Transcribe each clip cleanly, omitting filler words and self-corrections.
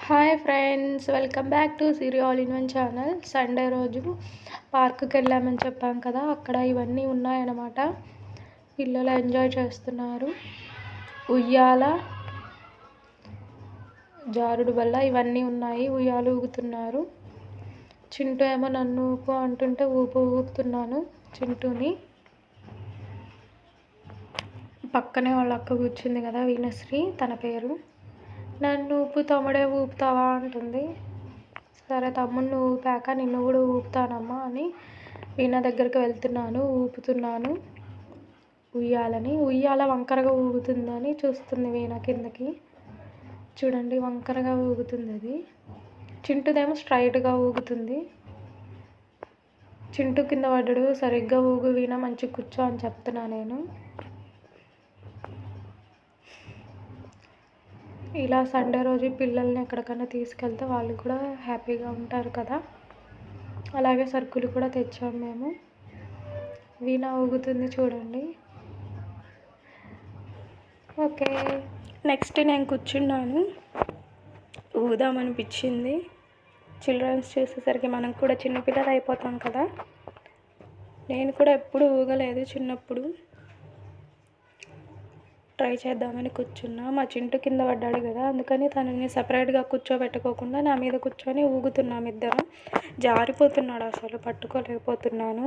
Hi friends, welcome back to Siri all in one channel. Sunday రోజు పార్క్కి వెళ్ళామని చెప్పాం కదా, అక్కడ ఇవన్నీ ఉన్నాయన్నమాట. పిల్లలు ఎంజాయ్ చేస్తున్నారు. ఉయ్యాల, జారుడు బల్ల ఇవన్నీ ఉన్నాయి. ఉయ్యాలు ఊగుతున్నారు. చింటూ ఏమో నన్ను ఊపు అంటుంటే ఊపుతున్నాను చింటూని. పక్కనే వాళ్ళ అక్క కూర్చుంది కదా, వీణశ్రీ తన పేరు. నన్ను ఊపు తమ్ముడే ఊపుతావా అంటుంది. సరే తమ్ముడిని ఊపాక నిన్ను కూడా ఊపుతానమ్మా అని వీణ దగ్గరికి వెళ్తున్నాను. ఊపుతున్నాను ఉయ్యాలని. ఉయ్యాల వంకరగా ఊగుతుందని చూస్తుంది వీణ కిందకి. చూడండి, వంకరగా ఊగుతుంది అది. చింటుదేమో స్ట్రైట్గా ఊగుతుంది. చింటు కింద పడ్డాడు. సరిగ్గా ఊగు వీణ, మంచిగా కూర్చో అని చెప్తున్నా నేను. ఇలా సండే రోజు పిల్లల్ని ఎక్కడికైనా తీసుకెళ్తే వాళ్ళు కూడా హ్యాపీగా ఉంటారు కదా. అలాగే సరుకులు కూడా తెచ్చాము మేము. వీణ ఊగుతుంది చూడండి. ఓకే, నెక్స్ట్ నేను కూర్చున్నాను. ఊగుదామనిపించింది. చిల్డ్రన్స్ చూసేసరికి మనం కూడా చిన్నపిల్లలు అయిపోతాం కదా. నేను కూడా ఎప్పుడు ఊగలేదు చిన్నప్పుడు. ట్రై చేద్దామని కూర్చున్నా. మా చింటూ కింద పడ్డాడు కదా, అందుకని తనని సపరేట్గా కూర్చోబెట్టుకోకుండా నా మీద కూర్చొని ఊగుతున్నాం ఇద్దరం. జారిపోతున్నాడు, అసలు పట్టుకోలేకపోతున్నాను.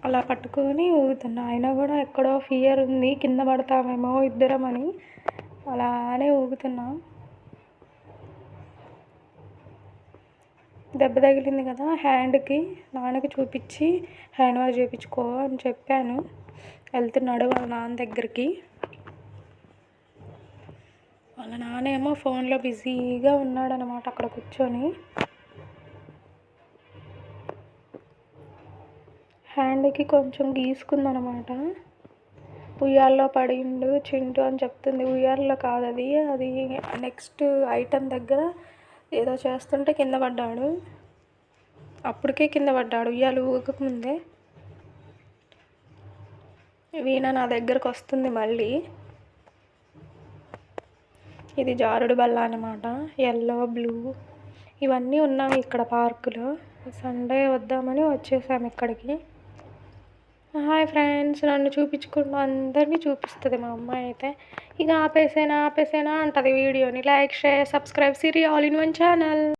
అలా పట్టుకొని ఊగుతున్నా. అయినా కూడా ఎక్కడో ఫియర్ ఉంది, కింద పడతామేమో ఇద్దరం అని అలానే ఊగుతున్నా. దెబ్బ తగిలింది కదా హ్యాండ్కి. నాన్నకి చూపించి హ్యాండ్ వాష్ చేయించుకో అని చెప్పాను. వెళ్తున్నాడు వాళ్ళ నాన్న దగ్గరికి. వాళ్ళ నాన్నేమో ఫోన్లో బిజీగా ఉన్నాడనమాట అక్కడ కూర్చొని. హ్యాండ్కి కొంచెం గీసుకుందనమాట. ఉయ్యాల్లో పడిండు చింటూ అని చెప్తుంది. ఉయ్యాల్లో కాదు అది, అది నెక్స్ట్ ఐటెం దగ్గర ఏదో చేస్తుంటే కింద పడ్డాడు. అప్పటికే కింద పడ్డాడు, ఉయ్యాలు ఊగకముందే. వీణ నా దగ్గరకు వస్తుంది మళ్ళీ. ఇది జారుడు బల్ల అనమాట. ఎల్లో, బ్లూ ఇవన్నీ ఉన్నాయి ఇక్కడ పార్కులో. సండే వద్దామని వచ్చేసాము ఇక్కడికి. హాయ్ ఫ్రెండ్స్, నన్ను చూపించుకుంటూ అందరినీ చూపిస్తుంది మా అమ్మాయి అయితే. ఇక ఆపేసేనా అంటది వీడియోని. Like, share, subscribe Siri all in one channel.